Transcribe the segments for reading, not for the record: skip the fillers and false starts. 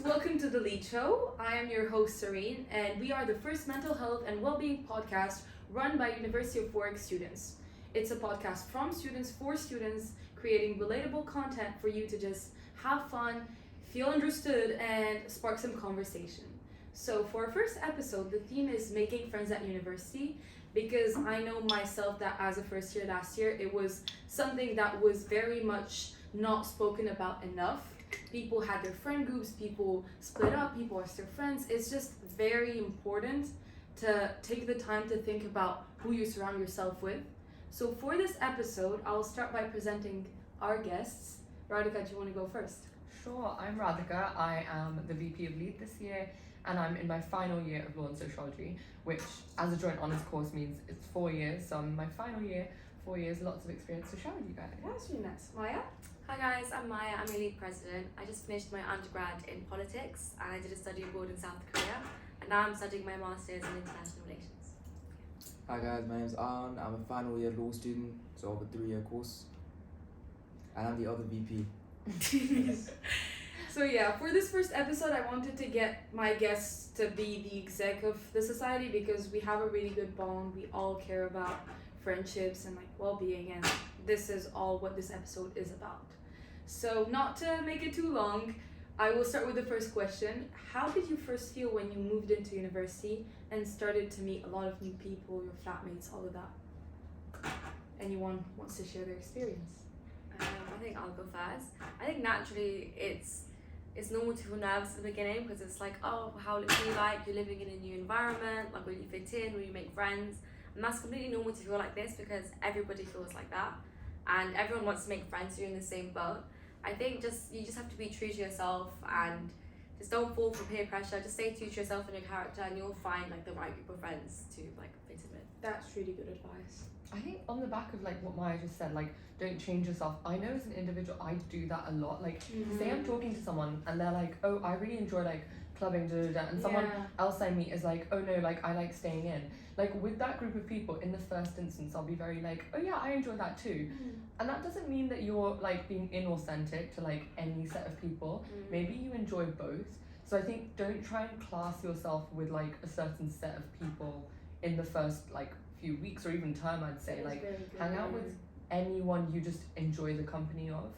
welcome to The Lead Show. I am your host, Cyrine, and we are the first mental health and well-being podcast run by University of Warwick students. It's a podcast from students for students, creating relatable content for you to just have fun, feel understood, and spark some conversation. So for our first episode, the theme is making friends at university, because I know myself that as a first year last year, it was something that was very much not spoken about enough. People had their friend groups, people split up, people lost their friends. It's just very important to take the time to think about who you surround yourself with. So for this episode, I'll start by presenting our guests. Radhika, do you want to go first? Sure, I'm Radhika. I am the VP of Lead this year, and I'm in my final year of Law and Sociology, which as a joint honours course means it's 4 years. So I'm in my final year, 4 years, lots of experience to share with you guys. Yeah, that's really nice. Maya? Hi guys, I'm Maya, I'm your lead president. I just finished my undergrad in politics and I did a study abroad in South Korea, and now I'm studying my master's in international relations. Hi guys, my name's Aaron. I'm a final year law student, so of a 3-year course. And I'm the other VP. So yeah, for this first episode, I wanted to get my guests to be the exec of the society because we have a really good bond. We all care about friendships and like well-being, and this is all what this episode is about. So not to make it too long, I will start with the first question. How did you first feel when you moved into university and started to meet a lot of new people, your flatmates, all of that? Anyone wants to share their experience? I think I'll go first. I think naturally it's normal to feel nervous at the beginning because it's like, oh, how will it be like? You're living in a new environment, like will you fit in, will you make friends? And that's completely normal to feel like this because everybody feels like that. And everyone wants to make friends, you're in the same boat. I think you just have to be true to yourself and just don't fall for peer pressure. Just stay true to yourself and your character, and you'll find like the right group of friends to like fit in with. That's really good advice. I think on the back of like what Maya just said, like don't change yourself. I know as an individual I do that a lot. Like say I'm talking to someone and they're like, oh, I really enjoy like clubbing, and someone else I meet is like, oh no, like I like staying in. Like with that group of people, in the first instance, I'll be very like, oh yeah, I enjoy that too. And that doesn't mean that you're like being inauthentic to like any set of people. Maybe you enjoy both. So I think don't try and class yourself with like a certain set of people in the first like few weeks or even term. I'd say like hang out with anyone you just enjoy the company of.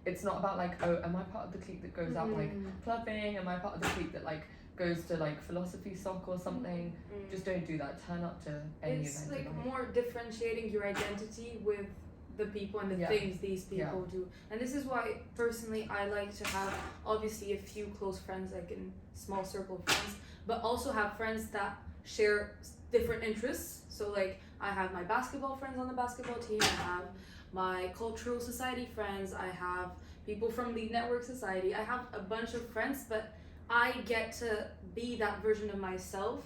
It's not about like, oh, am I part of the clique that goes out like clubbing? Am I part of the clique that like goes to like philosophy sock or something? Just don't do that. Turn up to any event. It's like more differentiating your identity with the people and the things these people do. And this is why personally I like to have obviously a few close friends, like in small circle of friends, but also have friends that share different interests. So like I have my basketball friends on the basketball team, I have my cultural society friends, I have people from Lead Network Society, I have a bunch of friends, but I get to be that version of myself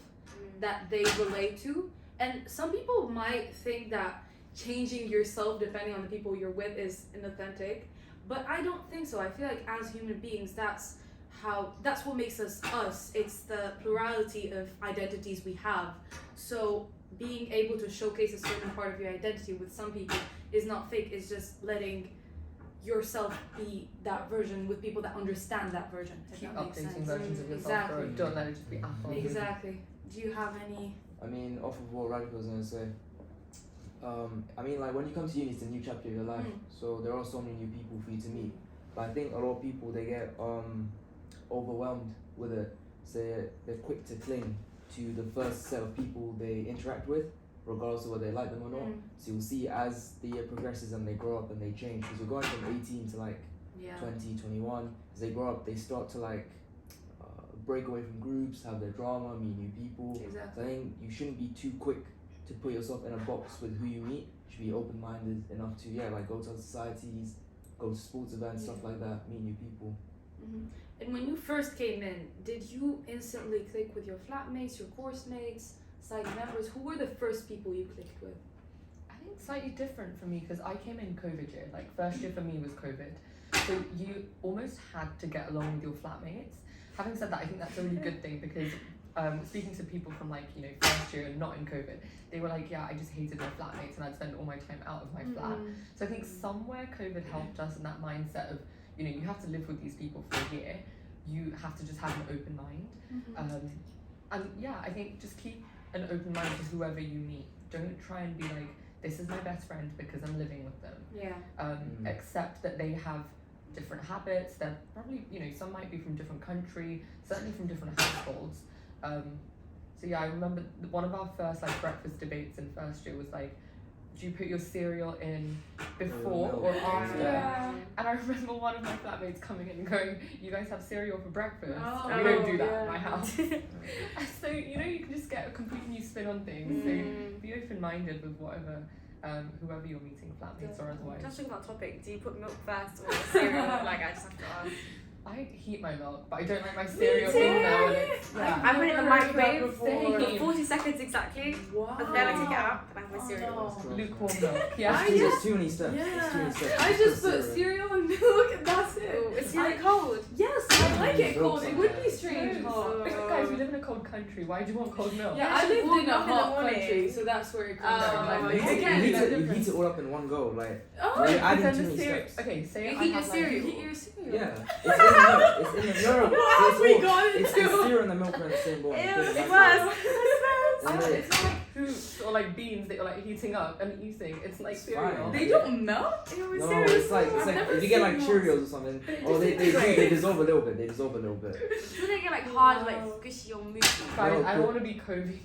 that they relate to. And some people might think that changing yourself depending on the people you're with is inauthentic, but I don't think so. I feel like as human beings, that's what makes us us. It's the plurality of identities we have. So being able to showcase a certain part of your identity with some people is not fake. It's just letting yourself be that version with people that understand that version. Keep that makes updating sense. versions of yourself. Exactly. Don't let it just be Apple. Exactly. Do you have any? I mean, off of what Radhika was gonna say, I mean, like when you come to uni, it's a new chapter of your life. So there are so many new people for you to meet. But I think a lot of people, they get overwhelmed with it. So they're quick to cling to the first set of people they interact with, regardless of whether they like them or not. So you'll see as the year progresses and they grow up and they change, because you're going from 18 to like 20, 21. As they grow up, they start to like break away from groups, have their drama, meet new people. Exactly. So I think you shouldn't be too quick to put yourself in a box with who you meet. You should be open-minded enough to like go to societies, go to sports events, stuff like that, meet new people. And when you first came in, did you instantly click with your flatmates, your course mates, side members? Who were the first people you clicked with? I think slightly different for me because I came in COVID year. Like first year for me was COVID, so you almost had to get along with your flatmates. Having said that, I think that's a really good thing because speaking to people from like first year and not in COVID, they were like, yeah, I just hated my flatmates and I'd spend all my time out of my flat. So I think somewhere COVID helped us in that mindset of you have to live with these people for a year. you have to just have an open mind. And yeah, I think just keep an open mind to whoever you meet. Don't try and be like, this is my best friend because I'm living with them. Accept that they have different habits. They're probably, some might be from different country, certainly from different households. So yeah, I remember one of our first like breakfast debates in first year was like, do you put your cereal in before or after? And I remember one of my flatmates coming in and going, you guys have cereal for breakfast? We don't do that at my house. So, you can just get a complete new spin on things. So be open-minded with whatever, whoever you're meeting, flatmates or otherwise. Just talking about topic, do you put milk first or cereal? Like, I just have to ask. I heat my milk, but I don't like my cereal in there when it's... I put it in the microwave for 40 seconds exactly, and then I take it out and I have my cereal. Lukewarm milk, yeah. It's too many steps. It's too many steps. I just put cereal and milk and that's it. It's really cold. Yes, I like it cold. It would be strange hot. Guys, we live in a cold country. Why do you want cold milk? Yeah, I lived in a hot country, so that's where it comes from. You heat it all up in one go, like. You're adding too many steps. Okay, say you heat your cereal. You heat your cereal. Yeah, it's in the milk. What have we got into? It's cereal and the milk are in the same bowl. It was. It's not like hoops or like beans that you're like heating up and eating. It's like cereal. They don't melt? No, it's like if you get like Cheerios or something. Oh, they dissolve a little bit. So they get like hard, like squishy or mushy. Guys, I want to be Kobe.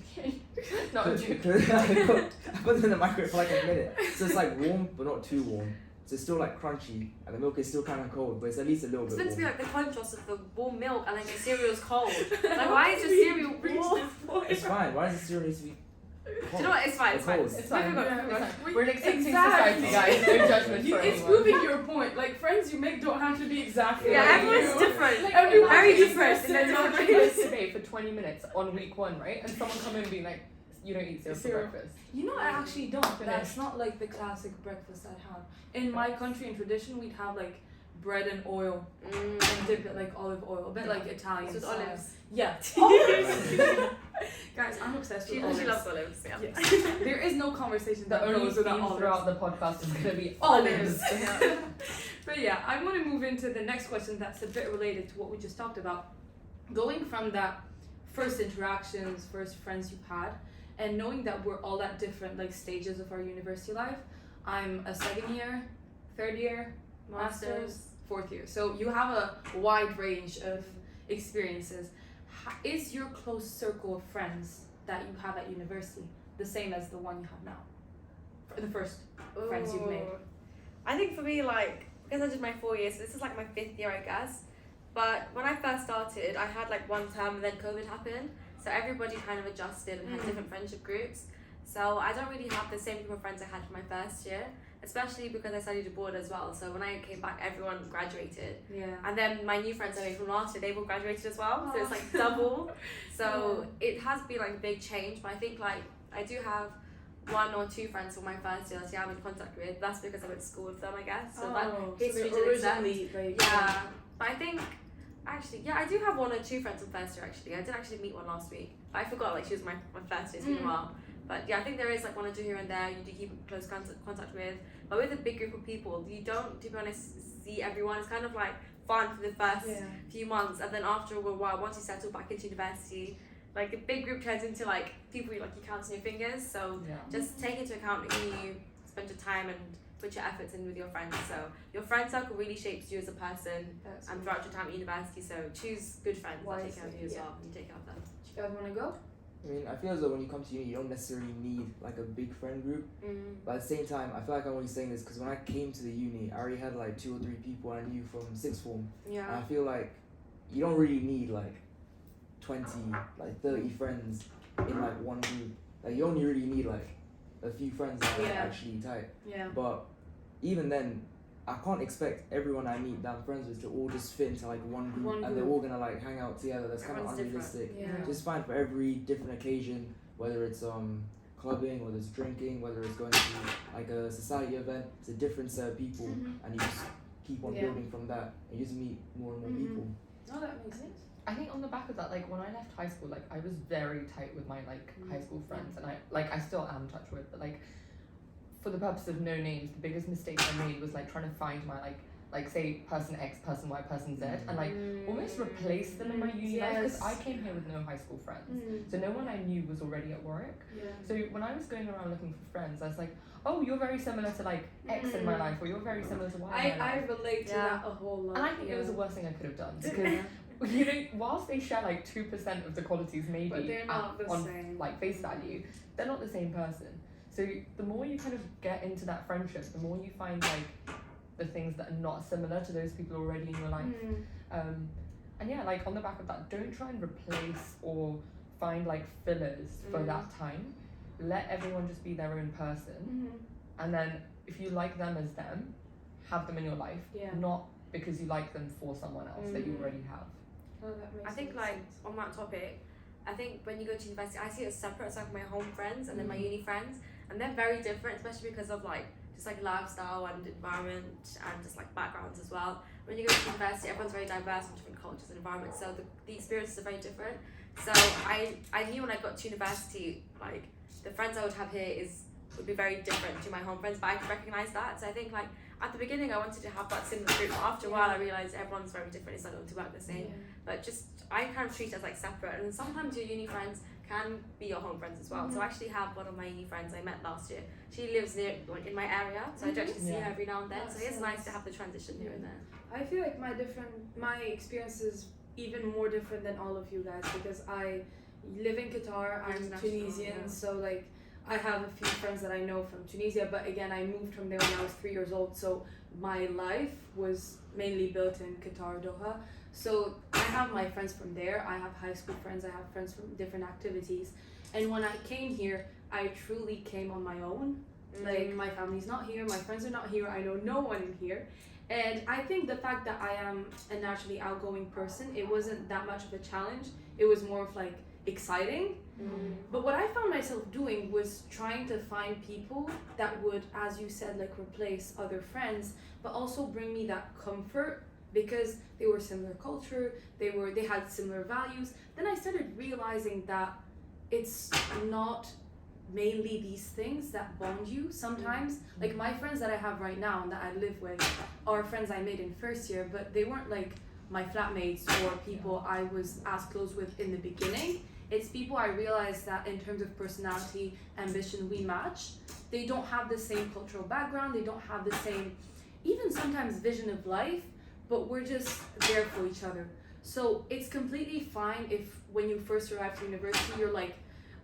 Not a joke. I put it in the microwave for like a minute, so it's like warm but not too warm. So it's still like crunchy, and the milk is still kind of cold, but it's at least a little bit warm. It's meant to be like the contrast of the warm milk and then the cereal's cold. Like, why is your cereal warm? It's fine. Why does the cereal need to be cold? Do you know what? It's fine. It's fine. It's fine. Yeah. We're an accepting society, guys. No judgment for It's anyone. proving your point. Like, friends you make don't have to be exactly Yeah, like everyone's you. different. Like, everyone's very different. different. Let's have a first debate for 20 minutes on week 1, right? And someone come in and be like, you don't eat cereal for breakfast. You know, I actually don't. That's not like the classic breakfast I have. In my country and tradition, we'd have like bread and oil and dip it like olive oil, a bit like Italian. With olives. Yeah. Olives. Guys, I'm obsessed with olives. She loves olives. Yeah. Yes. There is no conversation The that only goes without theme olives. throughout the podcast is going to be Olives. olives. But yeah, I want to move into the next question that's a bit related to what we just talked about. Going from that first interactions, first friends you've had, and knowing that we're all at different like stages of our university life. I'm a second year, third year, master's, fourth year. So you have a wide range of experiences. Is your close circle of friends that you have at university the same as the one you have now? For the first friends you've made? I think for me, like, because I did my 4 years, so this is like my 5th year, I guess. But when I first started, I had like one term and then COVID happened. So everybody kind of adjusted and had different friendship groups. So I don't really have the same group of friends I had for my first year, especially because I studied abroad as well. So when I came back, everyone graduated. Yeah. And then my new friends I made from last year, they've all graduated as well. So it's like double. So it has been like a big change. But I think like I do have 1 or 2 friends from my first year that I'm in contact with. That's because I went to school with them, I guess. So that history didn't originally exist. Yeah. But I think actually, yeah, I do have 1 or 2 friends from first year actually. I did actually meet one last week. I forgot like she was my first year, it's been a while. But yeah, I think there is like 1 or 2 here and there you do keep close contact with. But with a big group of people, you don't, to be honest, see everyone. It's kind of like fun for the first few months, and then after a while, once you settle back into university, like a big group turns into like people you count on your fingers. So just take into account who you spend your time and put your efforts in with your friends. So your friend circle really shapes you as a person and throughout your time at university. So choose good friends that take care of you as well. And you take care of them. Do you guys want to go? I mean, I feel as though when you come to uni, you don't necessarily need like a big friend group. But at the same time, I feel like I'm only saying this because when I came to the uni, I already had like 2 or 3 people I knew from sixth form. Yeah. And I feel like you don't really need like 20, like 30 friends in like one group. Like you only really need like a few friends that are actually tight. Yeah. But even then, I can't expect everyone I meet that I'm friends with to all just fit into like one group and they're all gonna like hang out together. That's kind of unrealistic. Just fine for every different occasion, whether it's clubbing, whether it's drinking, whether it's going to like a society event. It's a different set of people, and you just keep on building from that, and you just meet more and more people. Oh, that makes sense. I think on the back of that, like when I left high school, like I was very tight with my like high school friends, and I still am in touch with, but like for the purpose of no names, the biggest mistake I made was like trying to find my like like say person X, person Y, person Z, and like almost replace them in my uni life, because I came here with no high school friends, so no one I knew was already at Warwick. So when I was going around looking for friends, I was like, oh, you're very similar to like X in my life, or you're very similar to Y in my life. I relate to that a whole lot. And I think it was the worst thing I could have done, because you know, whilst they share like 2% of the qualities maybe, but they're not the on same. like face value, they're not the same person. So the more you kind of get into that friendship, the more you find like the things that are not similar to those people already in your life. And yeah, like on the back of that, don't try and replace or find like fillers for that time. Let everyone just be their own person, and then if you like them as them, have them in your life, not because you like them for someone else that you already have. Oh, that makes I think like on that topic, I think when you go to university, I see it as separate. It's like my home friends and then my uni friends, and they're very different, especially because of like just like lifestyle and environment and just like backgrounds as well. When you go to university, everyone's very diverse from different cultures and environments, so the experiences are very different. So I knew when I got to university, like the friends I would have here would be very different to my home friends, but I could recognise that. So I think like at the beginning I wanted to have that similar group, but after a while I realised everyone's very different, it's not going to work the same. But just I kind of treat it as like separate, and sometimes your uni friends can be your home friends as well. So I actually have one of my uni friends I met last year. She lives in my area, so I do actually see her every now and then. So it's nice to have the transition here and there. I feel like my experience is even more different than all of you guys, because I live in Qatar. I'm Tunisian, so like I have a few friends that I know from Tunisia, but again I moved from there when I was 3 years old, so my life was mainly built in Qatar, Doha. So I have my friends from there, I have high school friends, I have friends from different activities, and when I came here, I truly came on my own. Like my family's not here, my friends are not here, I know no one in here. And I think the fact that I am a naturally outgoing person, it wasn't that much of a challenge, it was more of like exciting. But what I found myself doing was trying to find people that would, as you said, like replace other friends, but also bring me that comfort, because they were similar culture, they had similar values. Then I started realizing that it's not mainly these things that bond you sometimes. Like my friends that I have right now and that I live with are friends I made in first year, but they weren't like my flatmates or people I was as close with in the beginning. It's people I realized that in terms of personality, ambition, we match. They don't have the same cultural background, they don't have the same, even sometimes vision of life, but we're just there for each other. So it's completely fine if when you first arrive to university, you're like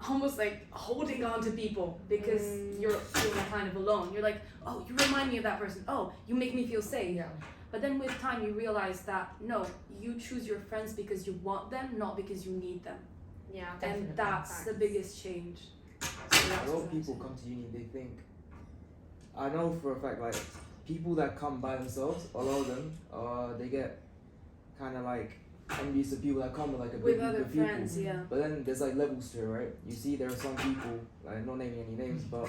almost like holding on to people because you're feeling kind of alone. You're like, oh, you remind me of that person. Oh, you make me feel safe. Yeah. But then with time you realize that no, you choose your friends because you want them, not because you need them. Yeah, and that's the biggest change. A lot of people come to uni, they think, I know for a fact, like people that come by themselves, a lot of them, they get kind of like envious of people that come with like a big group of people. Friends, yeah. But then there's like levels to it, right? You see, there are some people, like not naming any names, but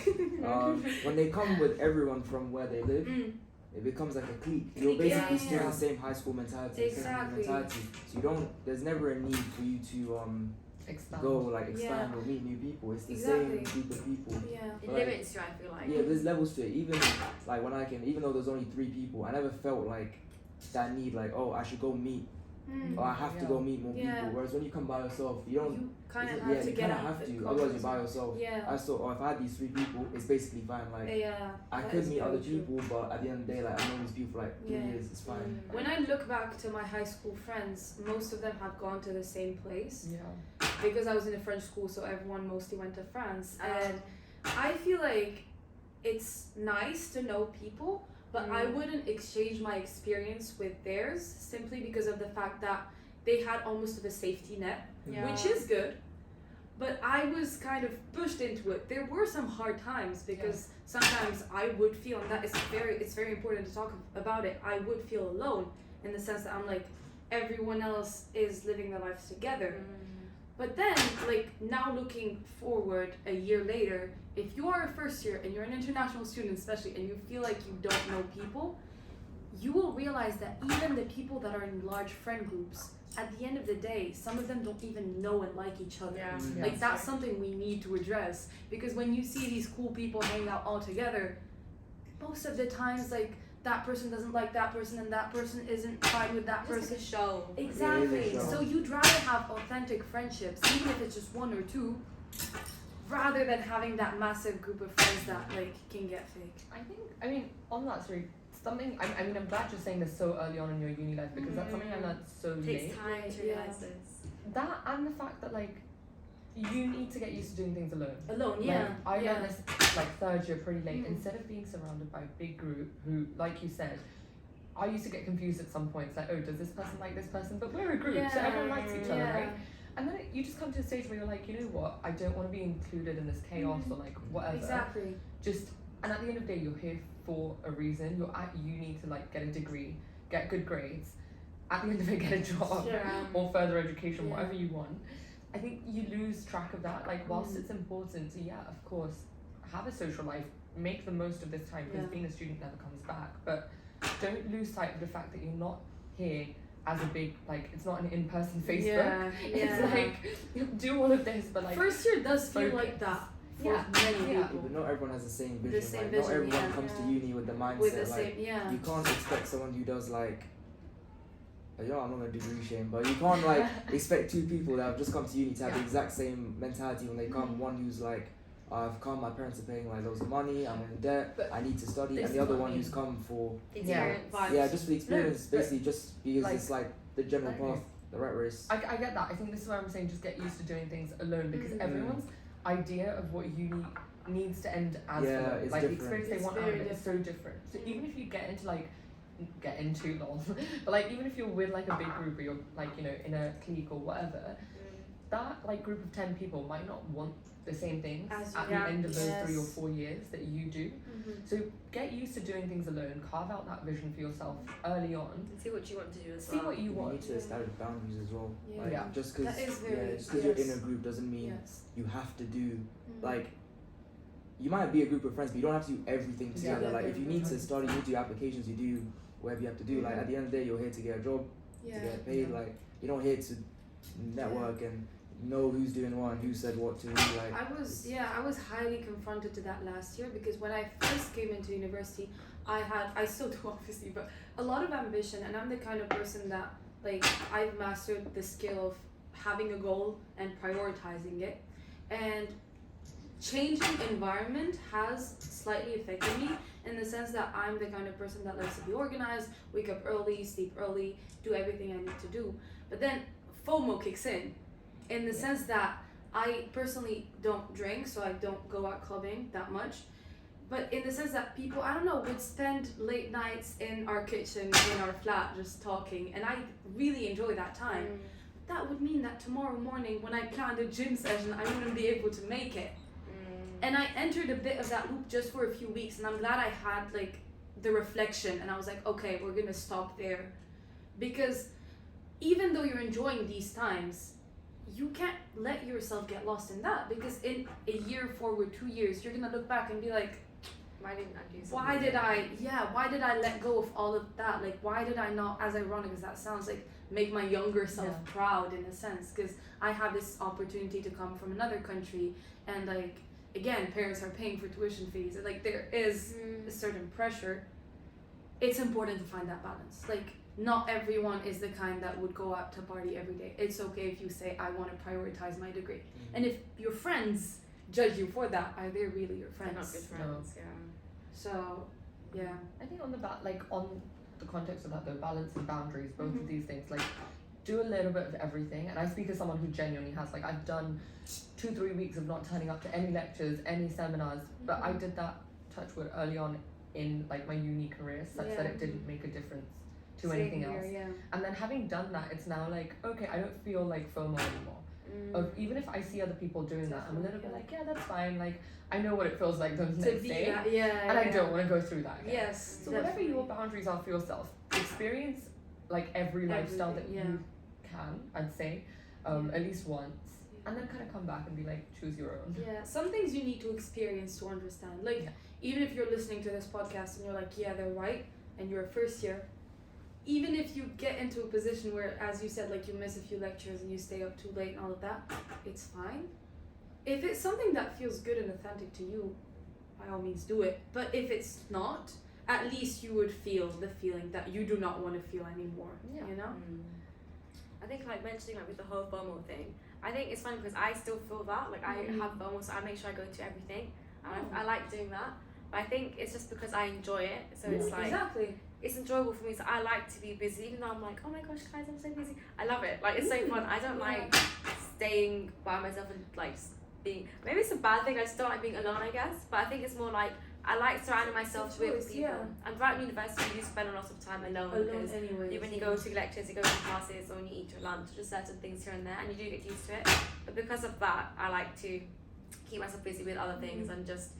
when they come with everyone from where they live, it becomes like a clique. You're basically still in the same high school mentality, Exactly. So you don't. There's never a need for you to expand or meet new people. It's the same group of people. Yeah. It limits you, I feel like. Yeah, there's levels to it. Even like even though there's only 3 people, I never felt like that need, like, oh, I should go meet, or I have to go meet more people. Whereas when you come by yourself, you don't. You kind of have to get out. Otherwise you're by yourself. Yeah. I thought, oh, if I had these 3 people, it's basically fine. Like, I could meet other people, but at the end of the day, like, I've known these people for like 3 years. It's fine. When I look back to my high school friends, most of them have gone to the same place. Yeah. Because I was in a French school, so everyone mostly went to France, and I feel like it's nice to know people, but I wouldn't exchange my experience with theirs simply because of the fact that they had almost of a safety net, which is good, but I was kind of pushed into it. There were some hard times because sometimes I would feel, and that is it's very important to talk about it, I would feel alone in the sense that I'm like, everyone else is living their lives together. But then, like, now looking forward a year later, if you are a first year and you're an international student especially, and you feel like you don't know people, you will realize that even the people that are in large friend groups, at the end of the day, some of them don't even know and like each other. Like, that's something we need to address, because when you see these cool people hanging out all together, most of the times, like, that person doesn't like that person and that person isn't fine with that person. It's like a show. Exactly. Yeah, So you'd rather have authentic friendships, even if it's just one or two, rather than having that massive group of friends that like can get fake. I mean, on that, sorry, something, I mean, I'm glad you're saying this so early on in your uni life, because that's something I learned so It late. takes time to realize this. That and the fact that, like, you need to get used to doing things alone. Alone, yeah. Like, I learned this, like, third year pretty late. Instead of being surrounded by a big group who, like you said, I used to get confused at some points, like, oh, does this person like this person? But we're a group, so everyone likes each other, right? And then you just come to a stage where you're like, you know what, I don't want to be included in this chaos or like whatever. Exactly. And at the end of the day, you're here for a reason. You're at uni to like get a degree, get good grades, at the end of it get a job or further education, whatever you want. I think you lose track of that. Like, whilst it's important to, of course, have a social life, make the most of this time, because being a student never comes back. But don't lose sight of the fact that you're not here as a big, like, it's not an in-person Facebook. It's like, do all of this, but like, first year does feel like that for many people. But not everyone has the same vision. The same like, vision, not everyone comes to uni with the mindset. With the like, same, you can't expect someone who does like, you know, I'm not gonna degree shame, but you can't like expect two people that have just come to uni to have the exact same mentality when they come. One who's like, I've come, my parents are paying like loads of money, I'm in debt, but I need to study, and the other one who's come for experience. just for the experience, basically just because like, it's like the general path, the rat race. I get that. I think this is why I'm saying just get used to doing things alone, because everyone's idea of what uni needs to end as for them, it's like different. the experience they want out of it is so different. So even if you get into long, but like even if you're with like a big group or you're like, you know, in a clique or whatever, that like group of 10 people might not want the same things at the end of those 3 or 4 years that you do. So get used to doing things alone, carve out that vision for yourself early on, and see what you want to do as see well. what you want. You need to establish boundaries as well. Yeah. Like, just because That is you're in a group doesn't mean you have to do like, you might be a group of friends, but you don't have to do everything together. Like, if you need to study, you do applications, you do whatever you have to do. Like, at the end of the day, you're here to get a job, to get paid. Like, you're not here to network and know who's doing what and who said what to who. Like, I was highly confronted to that last year, because when I first came into university, I still do obviously, but a lot of ambition, and I'm the kind of person that like I've mastered the skill of having a goal and prioritizing it, and changing environment has slightly affected me in the sense that I'm the kind of person that likes to be organized, wake up early, sleep early, do everything I need to do. But then FOMO kicks in the sense that I personally don't drink, so I don't go out clubbing that much. But in the sense that people, I don't know, would spend late nights in our kitchen, in our flat, just talking, and I really enjoy that time. That would mean that tomorrow morning, when I planned a gym session, I wouldn't be able to make it. And I entered a bit of that loop just for a few weeks, and I'm glad I had like the reflection, and I was like, okay, we're gonna stop there. Because even though you're enjoying these times, you can't let yourself get lost in that, because in a year forward, 2 years, you're gonna look back and be like, why didn't I do something? Why did I let go of all of that? Like, why did I not, as ironic as that sounds, like make my younger self proud in a sense, because I have this opportunity to come from another country, and like, again, parents are paying for tuition fees, and like there is a certain pressure. It's important to find that balance. Like, not everyone is the kind that would go out to party every day. It's okay if you say, I want to prioritize my degree. And if your friends judge you for that, are they really your friends? They're not good friends, So, yeah. I think on the context of that though, balance and boundaries, both of these things, like, do a little bit of everything. And I speak as someone who genuinely has, like, I've done 2-3 weeks of not turning up to any lectures, any seminars, but I did that, touch wood, early on in like my uni career, such that it didn't make a difference to anything else. And then having done that, it's now like, okay, I don't feel like FOMO anymore. Even if I see other people doing that, I'm a little bit like, yeah, that's fine. Like, I know what it feels like the next day, and I don't want to go through that again. Yes. So whatever your boundaries are for yourself, experience like every lifestyle that you can, I'd say, at least once, and then kind of come back and be like, choose your own. Yeah, some things you need to experience to understand. Like, even if you're listening to this podcast and you're like, yeah, they're right, and you're a first year, even if you get into a position where, as you said, like you miss a few lectures and you stay up too late and all of that, it's fine. If it's something that feels good and authentic to you, by all means do it. But if it's not, at least you would feel the feeling that you do not want to feel anymore. Yeah. You know. I think like mentioning like with the whole FOMO thing, I think it's funny because I still feel that like I have FOMO, so I make sure I go to everything, and I like doing that. But I think it's just because I enjoy it, so it's like it's enjoyable for me. So I like to be busy, even though I'm like, oh my gosh, guys, I'm so busy. I love it. Like it's so fun. I don't like staying by myself and like being. Maybe it's a bad thing. I just don't like being alone, I guess. But I think it's more like I like surrounding myself with people. Yeah. And throughout university, you spend a lot of time alone because when you go to lectures, you go to classes, or when you eat your lunch, just certain things here and there, and you do get used to it. But because of that, I like to keep myself busy with other things and just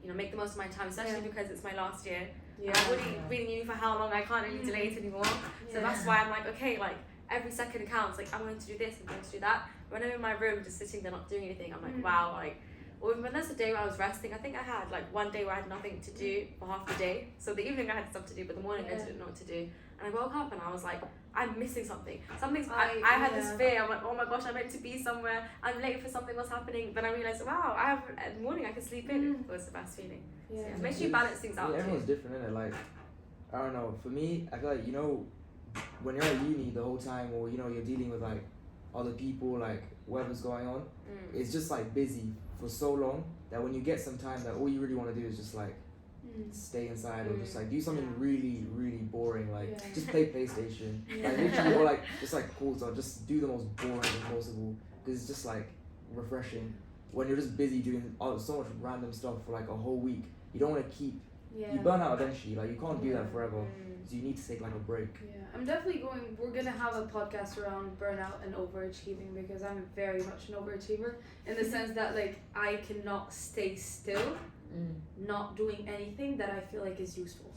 make the most of my time, especially because it's my last year. I've already been in uni for how long? I can't really delay it anymore. So that's why I'm like, okay, like every second counts. Like I'm going to do this, I'm going to do that. When I'm in my room just sitting there not doing anything, I'm like, wow, like. Or when there's a day where I was resting, I think I had like one day where I had nothing to do for half the day. So the evening I had stuff to do, but the morning I didn't know what to do. And I woke up and I was like, I'm missing something. I had this fear. I'm like, oh my gosh, I'm meant to be somewhere. I'm late for something. What's happening? Then I realized, wow, I have in the morning I can sleep in. It was the best feeling. So yeah, make sure you balance things out. Everyone's different, isn't it? Like, I don't know. For me, I feel like when you're at uni the whole time, or you're dealing with like other people, like whatever's going on, it's just like busy for so long that when you get some time that all you really want to do is just like stay inside or just like do something really really boring, like just play PlayStation, like literally, or like just like calls, or just do the most boring thing possible, because it's just like refreshing when you're just busy doing so much random stuff for like a whole week. You don't want to keep you burn out eventually, like you can't do that forever, so you need to take like a break. I'm definitely we're gonna have a podcast around burnout and overachieving, because I'm very much an overachiever in the sense that like I cannot stay still not doing anything that I feel like is useful.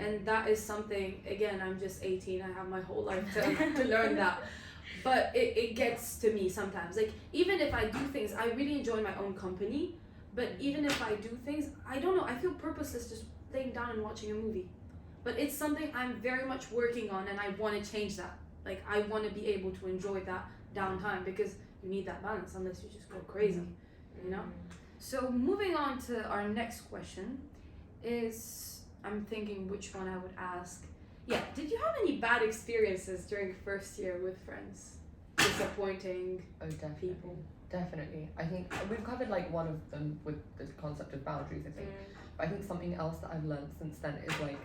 And that is something, again, I'm just 18, I have my whole life to learn that. But it gets to me sometimes. Like even if I do things, I really enjoy my own company, but even if I do things, I don't know, I feel purposeless just laying down and watching a movie. But it's something I'm very much working on, and I want to change that. Like I want to be able to enjoy that downtime, because you need that balance, unless you just go crazy, you know? So moving on to our next question is, I'm thinking which one I would ask. Yeah, did you have any bad experiences during first year with friends? Disappointing people? Definitely. I think we've covered like one of them with the concept of boundaries, I think. But I think something else that I've learned since then is like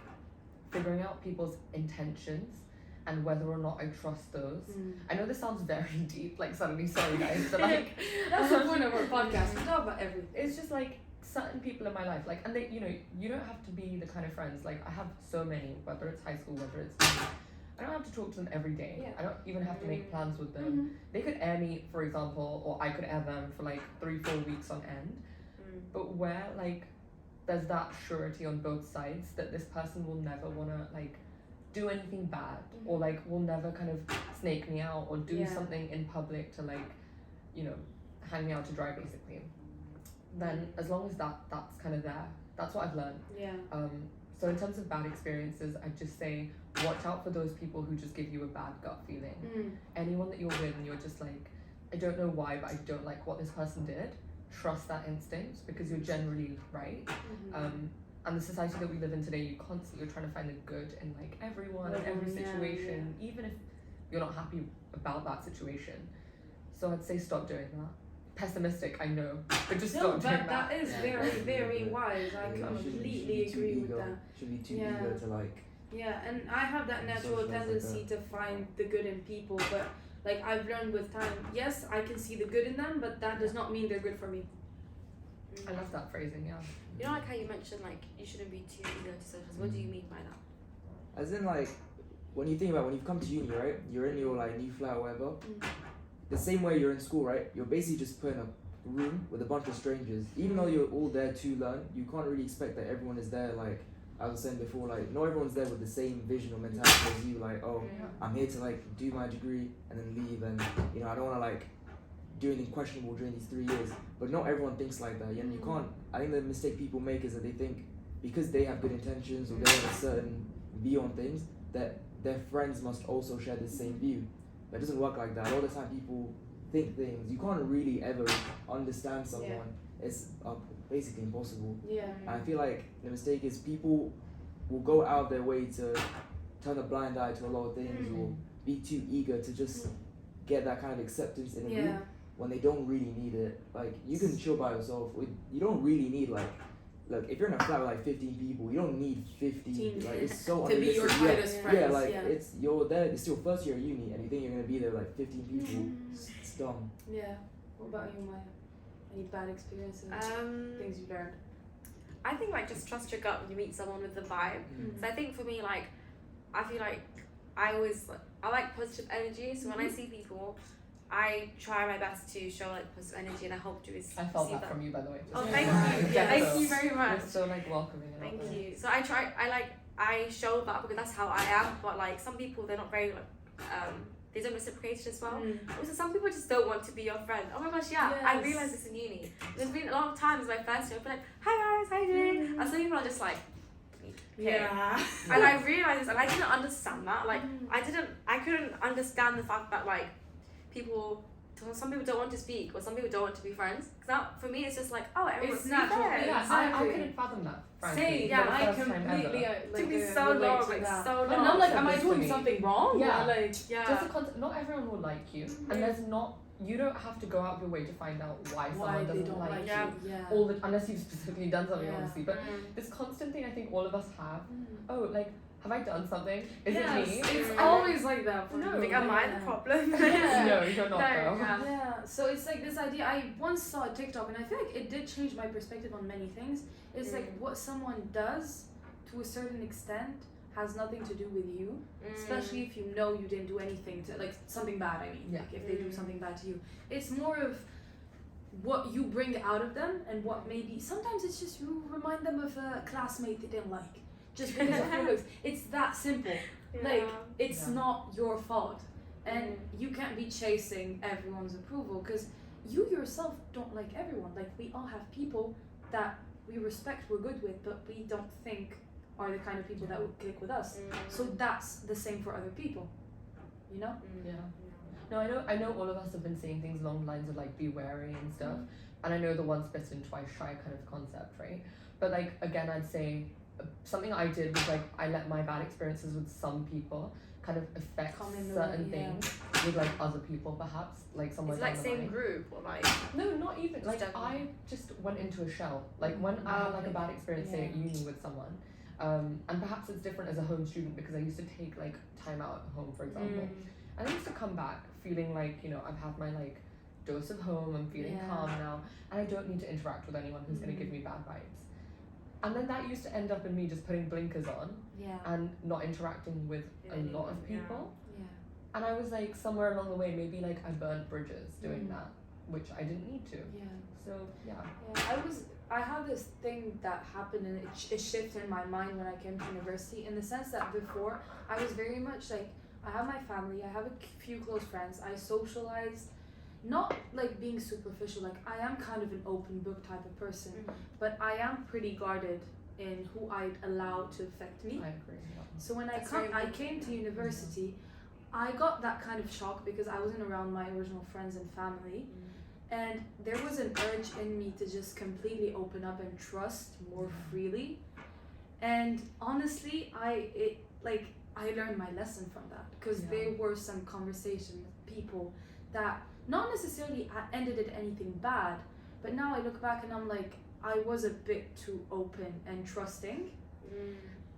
figuring out people's intentions and whether or not I trust those. I know this sounds very deep, like suddenly, sorry guys, but like that's the point of our podcast. We talk about everything. It's just like certain people in my life, like, and they, you don't have to be the kind of friends, like I have so many, whether it's high school, whether it's uni. I don't have to talk to them every day. I don't even have to make plans with them. They could air me, for example, or I could air them for like 3-4 weeks on end. But where like there's that surety on both sides that this person will never want to like do anything bad, or like will never kind of snake me out or do something in public to like hang me out to dry basically, then as long as that's kind of there, that's what I've learned. So in terms of bad experiences, I'd just say watch out for those people who just give you a bad gut feeling. Anyone that you're with and you're just like, I don't know why, but I don't like what this person did, trust that instinct, because you're generally right. And the society that we live in today, you're trying to find the good in like everyone and every situation, even if you're not happy about that situation. So I'd say stop doing that. Pessimistic, I know, but just stop doing that. That is very, very wise. I completely agree with that. Should be too eager to like. Yeah, and I have that natural tendency to find the good in people, but like I've learned with time, yes, I can see the good in them, but that does not mean they're good for me. I love that phrasing, yeah. You know, like how you mentioned, like, you shouldn't be too eager to socialize. What do you mean by that? As in, like, when you think about when you've come to uni, right? You're in your, like, new flat or whatever. The same way you're in school, right? You're basically just put in a room with a bunch of strangers. Even though you're all there to learn, you can't really expect that everyone is there, like, I was saying before, like, not everyone's there with the same vision or mentality as you. Like, oh, I'm here to, like, do my degree and then leave. And, I don't want to, like, do anything questionable during these 3 years. But not everyone thinks like that. And you can't, I think the mistake people make is that they think because they have good intentions or they have a certain view on things, that their friends must also share the same view. But it doesn't work like that. All the time people think things. You can't really ever understand someone. It's basically impossible. And I feel like the mistake is people will go out of their way to turn a blind eye to a lot of things, or be too eager to just get that kind of acceptance in a group when they don't really need it. Like, you can chill by yourself. You don't really need, like, look, if you're in a flat with like 15 people, you don't need 15. Like, it's so to be your tightest friends. Yeah, like you're there. It's your first year at uni, and you think you're gonna be there with like 15 people. It's dumb. Yeah. What about you, Maya? Any bad experiences? Things you learned? I think like just trust your gut when you meet someone with the vibe. So I think for me, like, I feel like I like positive energy. So when I see people, I try my best to show like positive energy, and I hope to receive I felt that from you, by the way. Oh, thank you. Thank you very much. You're so like welcoming. Thank you. So I show that because that's how I am. But like some people, they're not very like they don't reciprocate it as well. Also, some people just don't want to be your friend. Oh my gosh, yeah. I realized this in uni. There's been a lot of times my first year, I'd be like, hi guys, how you doing? And some people are just like, okay. And I realized this, and I didn't understand that. Like, I couldn't understand the fact that like some people don't want to speak, or some people don't want to be friends. Because now, for me, it's just like, oh, everyone's it's natural. friends. Yeah, I couldn't fathom that. Frankly. Same. Yeah, I completely like, took me so long, like so long. And I'm like, am I This doing for me. something wrong? Yeah. Or like, Just the concept, not everyone will like you, and there's not. You don't have to go out of your way to find out why someone they doesn't don't like you. you. All the unless you've specifically done something, obviously. But Mm. this constant thing, I think all of us have. Oh, like, have I done something? Is it me? It's always like that. For No. me. Like, am I the problem? No, you're not, though. Yeah, so it's like this idea. I once saw a TikTok, and I feel like it did change my perspective on many things. It's like what someone does to a certain extent has nothing to do with you, especially if you know you didn't do anything to, like, something bad. I mean, like if they do something bad to you, it's more of what you bring out of them, and what maybe sometimes it's just you remind them of a classmate they didn't like, just because of your looks. It's that simple. Like, it's not your fault, and you can't be chasing everyone's approval, because you yourself don't like everyone. Like, we all have people that we respect, we're good with, but we don't think are the kind of people that would click with us. So that's the same for other people, you know? Yeah. No, I know all of us have been saying things along the lines of like be wary and stuff, and I know the once bitten twice shy kind of concept, right? But like, again, I'd say something I did was like I let my bad experiences with some people kind of affect certain things with like other people, perhaps like somewhere It's like down the same line. group or like No, not even like I just went into a shell. Like when I had like a bad experience say at uni with someone, and perhaps it's different as a home student because I used to take like time out at home, for example, and I used to come back feeling like, you know, I've had my like dose of home, I'm feeling calm now, and I don't need to interact with anyone who's going to give me bad vibes. And then that used to end up in me just putting blinkers on and not interacting with a lot of people. And I was like, somewhere along the way, maybe like I burned bridges doing that, which I didn't need to. So I had this thing that happened, and it shifted in my mind when I came to university, in the sense that before I was very much like, I have my family, I have a few close friends, I socialized, not like being superficial, like I am kind of an open book type of person, but I am pretty guarded in who I'd allow to affect me. I agree. So when I came to university, I got that kind of shock because I wasn't around my original friends and family, and there was an urge in me to just completely open up and trust more freely. And honestly, I learned my lesson from that, because there were some conversations with people that not necessarily ended in anything bad, but now I look back and I'm like, I was a bit too open and trusting,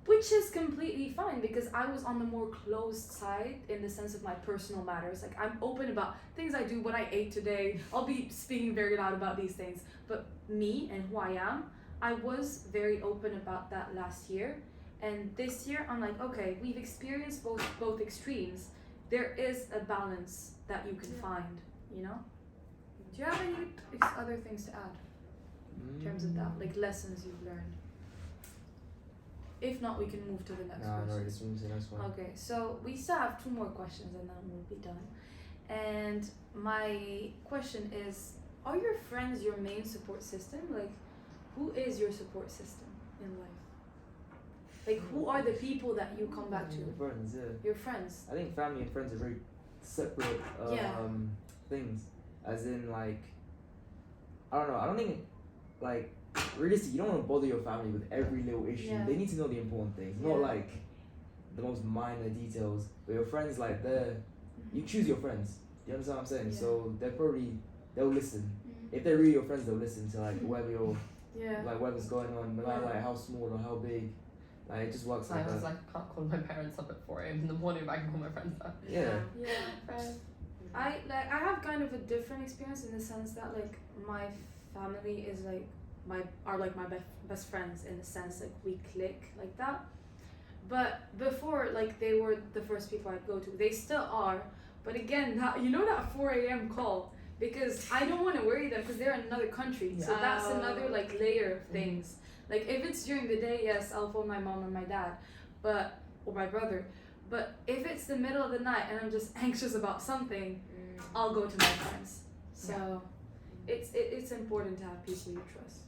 which is completely fine because I was on the more closed side in the sense of my personal matters. Like, I'm open about things I do, what I ate today. I'll be speaking very loud about these things, but me and who I am, I was very open about that last year. And this year I'm like, okay, we've experienced both extremes. There is a balance that you can find, you know? Do you have any other things to add in terms of that, like lessons you've learned? If not, we can move to the next question. No, let's move to the next one. Okay, so we still have 2 more questions and then we'll be done. And my question is, are your friends your main support system? Like, who is your support system in life? Like, who are the people that you come back to? Your friends, Your friends. I think family and friends are very separate things. As in, like, I don't know. I don't think like realistically, you don't want to bother your family with every little issue. Yeah. They need to know the important things, not like the most minor details. But your friends, like you choose your friends. You understand what I'm saying? Yeah. So they'll listen. If they're really your friends, they'll listen to like whatever whatever's going on, no matter like how small or how big. Like it just works like that. I can't call my parents up at 4 a.m. in the morning, but I can call my friends up. Yeah. I have kind of a different experience in the sense that like my family is like my best friends in the sense like we click like that. But before, like, they were the first people I'd go to. They still are, but again, that 4 a.m. call, because I don't want to worry them because they're in another country. So that's another like layer of things. Like if it's during the day, yes, I'll phone my mom or my dad, or my brother. But if it's the middle of the night and I'm just anxious about something, I'll go to my friends. So it's important to have people you trust.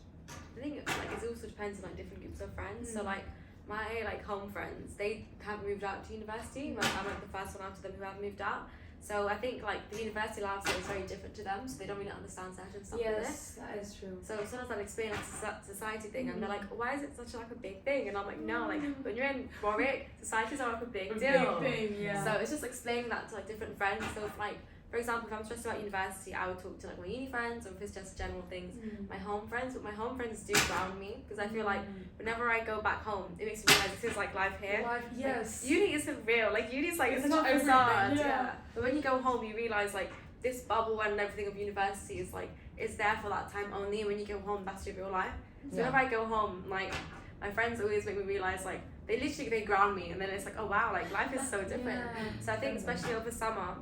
I think it also depends on like different groups of friends. So like my like home friends, they haven't moved out to university. Like I'm like the first one after them who have moved out. So I think like the university lifestyle is very different to them, so they don't really understand certain stuff like this. Yes, that is true. So sometimes I'll explain like society thing, and they're like, "Why is it such like a big thing?" And I'm like, "No, like when you're in Warwick, societies are like a big deal." Big thing, yeah. So it's just explaining that to like different friends. So if, like, for example, if I'm stressed about university, I would talk to like my uni friends, or if it's just general things, my home friends. But my home friends do ground me, because I feel like whenever I go back home, it makes me realize this is like life here. Yes. Like, uni isn't real. Like uni's like it's not such a facade. everything, Yeah. But when you go home, you realize like this bubble and everything of university is like it's there for that time only. And when you go home, that's your real life. So whenever I go home, like my friends always make me realize like they ground me, and then it's like, oh wow, like life is so different. So I think especially over summer.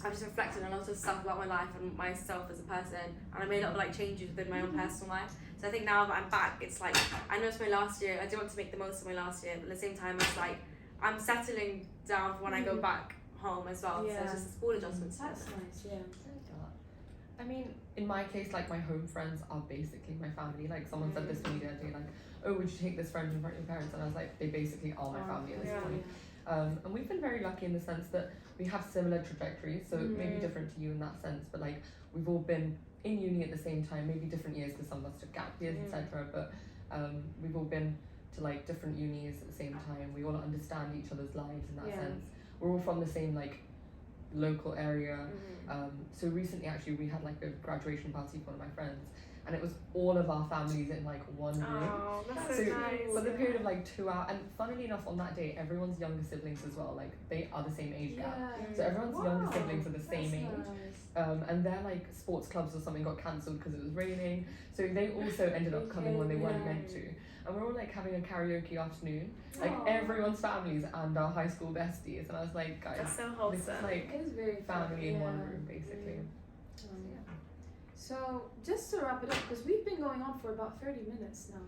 I've just reflected on a lot of stuff about my life and myself as a person, and I made a lot of like changes within my own personal life. So I think now that I'm back, it's like I know it's my last year. I do want to make the most of my last year, but at the same time, it's like I'm settling down for when I go back home as well. So it's just a small adjustment. That's nice. Yeah. I mean, in my case, like my home friends are basically my family. Like someone said this to me the other day, like, "Oh, would you take this friend in front of your parents?" And I was like, they basically are my family at this point. And we've been very lucky in the sense that we have similar trajectories, so maybe different to you in that sense, but like we've all been in uni at the same time, maybe different years because some of us took gap years, etc. But we've all been to like different unis at the same time. We all understand each other's lives in that sense. We're all from the same like local area. So recently actually we had like a graduation party for one of my friends, and it was all of our families in like one room. Oh, that's so nice. For the period of like 2 hours, and funnily enough on that day everyone's younger siblings as well, like they are the same age gap. So everyone's younger siblings are the same age. And their like sports clubs or something got cancelled because it was raining, so they also ended up coming when they weren't meant to. And we're all like having a karaoke afternoon, like everyone's families and our high school besties, and I was like, guys, that's so wholesome. this is like It is very family in one room basically. So just to wrap it up, because we've been going on for about 30 minutes now.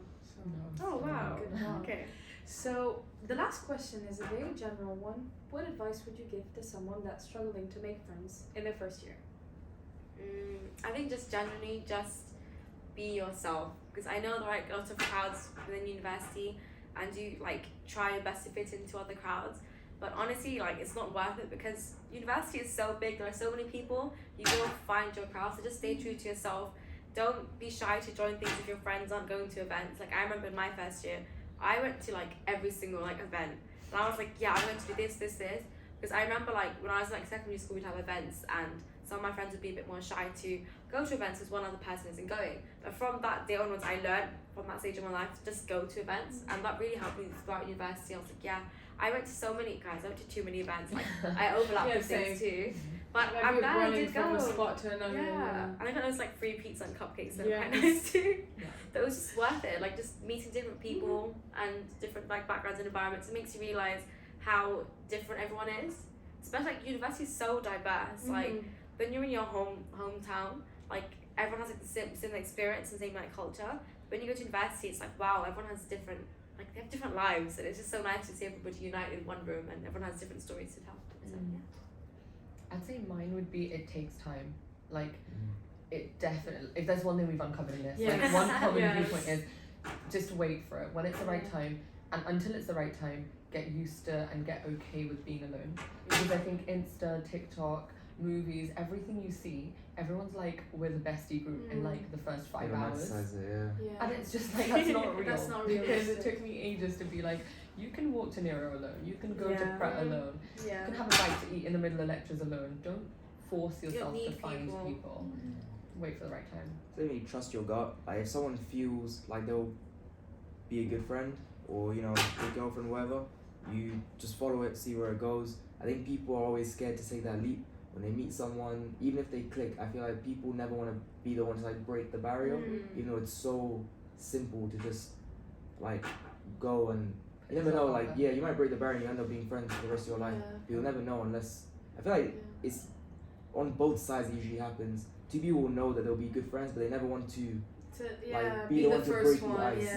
So Oh wow. good. Okay. So the last question is a very general one. What advice would you give to someone that's struggling to make friends in their first year? I think just generally just be yourself, because I know there are like lots of crowds within university, and you like try your best to fit into other crowds, but honestly like it's not worth it, because university is so big, there are so many people, you will find your crowd. So just stay true to yourself. Don't be shy to join things if your friends aren't going to events. Like I remember in my first year I went to like every single like event, and I was like, yeah, I'm going to do this, because I remember like when I was like secondary school, we'd have events, and some of my friends would be a bit more shy to go to events because one other person isn't going. But from that day onwards, I learned from that stage of my life to just go to events, and that really helped me throughout university. I was like, yeah, I went to so many, guys, I went to too many events. Like I overlapped with things too. But like I'm glad I did from go. a spot to another. And I got those like free pizza and cupcakes that were quite nice too. That was just worth it. Like just meeting different people and different like backgrounds and environments. It makes you realise how different everyone is. Especially like university is so diverse. Like when you're in your hometown, like everyone has like the same experience and same like culture. When you go to university, it's like wow, everyone has different, like they have different lives, and it's just so nice to see everybody united in one room, and everyone has different stories to tell. So, I'd say mine would be it takes time. Like it definitely, if there's one thing we've uncovered in this, like one common viewpoint is just wait for it when it's the right time, and until it's the right time, get used to and get okay with being alone. Because I think Insta, TikTok, movies, everything you see, everyone's like, we're the bestie group in like the first 5 They hours. romanticize it, yeah. And it's just like, that's not real. That's not because realistic. it took me ages to be like, you can walk to Nero alone, you can go to Pret alone, Yeah. you can have a bite to eat in the middle of lectures alone. Don't force yourself to need find people. people. Wait for the right time. So you trust your gut. Like if someone feels like they'll be a good friend or you know good girlfriend, whatever, you just follow it, see where it goes. I think people are always scared to take that leap when they meet someone. Even if they click, I feel like people never want to be the one to like break the barrier, even though it's so simple to just like go and you never know. Like yeah, you might break the barrier and you end up being friends for the rest of your life. But you'll never know unless I feel like it's on both sides. It usually happens. Two people will know that they'll be good friends, but they never want to like be the one to break the ice.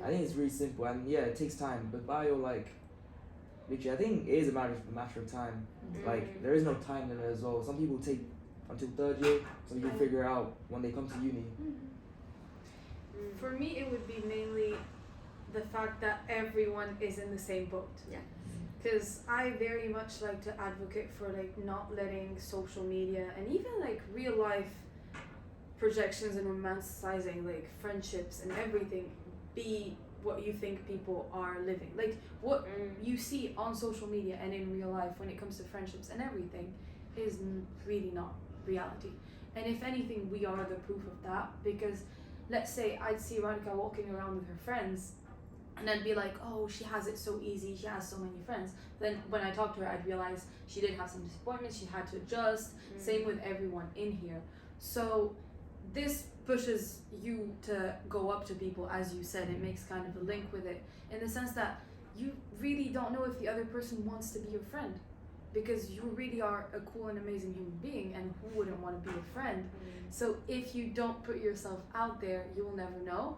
I think it's really simple and yeah, it takes time. But by your like, literally, I think it is a matter of time. Like there is no time limit as well. Some people take until third year. Some people figure it out when they come to uni. For me, it would be mainly the fact that everyone is in the same boat. Yeah. Because I very much like to advocate for like not letting social media and even like real life projections and romanticizing like friendships and everything be what you think people are living. Like what you see on social media and in real life when it comes to friendships and everything is really not reality. And if anything, we are the proof of that, because let's say I'd see Radhika walking around with her friends and I'd be like, oh, she has it so easy, she has so many friends. Then when I talked to her, I'd realize she did have some disappointments, she had to adjust. Same with everyone in here. So this pushes you to go up to people, as you said. It makes kind of a link with it in the sense that you really don't know if the other person wants to be your friend, because you really are a cool and amazing human being, and who wouldn't want to be a friend? So if you don't put yourself out there, you will never know.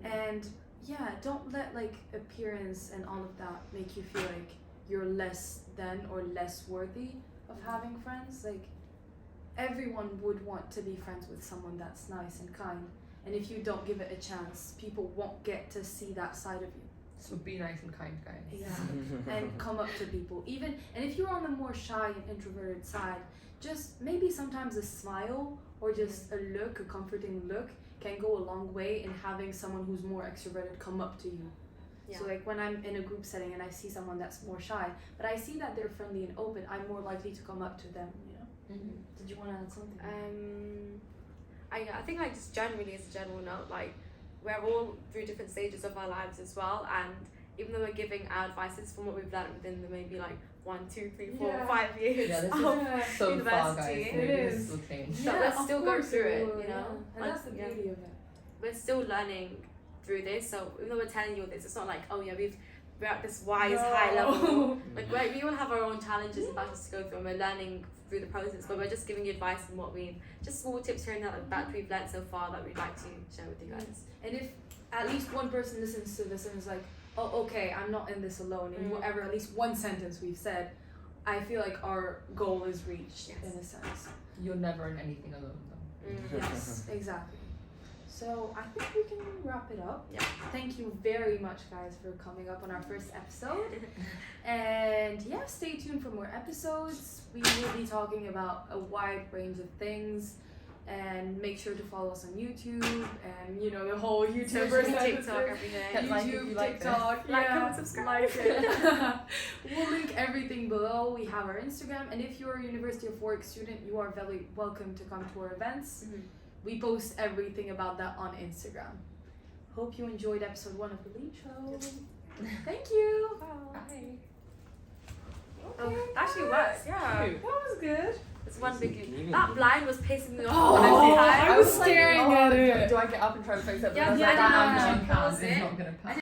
And yeah, don't let like appearance and all of that make you feel like you're less than or less worthy of having friends. Like everyone would want to be friends with someone that's nice and kind, and if you don't give it a chance, people won't get to see that side of you. So be nice and kind, guys. Yeah. And come up to people, even, and if you're on the more shy and introverted side, just maybe sometimes a smile or just a look, a comforting look, can go a long way in having someone who's more extroverted come up to you. So like when I'm in a group setting and I see someone that's more shy, but I see that they're friendly and open, I'm more likely to come up to them, you know. Did you want to add something? I think like just generally as a general note, like we're all through different stages of our lives as well, and even though we're giving our advices from what we've learned within the maybe like 1, 2, 3, 4, 5 years this of is so university, far, guys. Maybe this will change. but we're still going through it, you know. And Like, that's the beauty of it. we're still learning through this. So even though we're telling you all this, it's not like, oh yeah, we're at this wise high level. Like we all have our own challenges and battles to go through, and we're learning through the process. But we're just giving you advice on what we've just small tips here and there that we've learned so far that we'd like to share with you guys. And if at least one person listens to this and is like, oh, okay, I'm not in this alone, in whatever, at least one sentence we've said, I feel like our goal is reached in a sense. You're never in anything alone, though. Yes, exactly. So I think we can wrap it up. Yeah. Thank you very much, guys, for coming up on our first episode. And yeah, stay tuned for more episodes. We will be talking about a wide range of things. And make sure to follow us on YouTube and you know the whole YouTube, TikTok, everything. YouTube, TikTok, like, comment, subscribe. Like it. We'll link everything below. We have our Instagram, and if you're a University of Warwick student, you are very welcome to come to our events. We post everything about that on Instagram. Hope you enjoyed episode 1 of the Lead Show. Thank you. Bye. Okay, Oh, that actually works. Yeah. that was good. It's one big. Can you even That do- blind was pissing me off. Oh, honestly. I was staring at it. Do I get up and try to fix it? Yeah, But yeah, I was like, no, I'm no, not no. It's not gonna pass.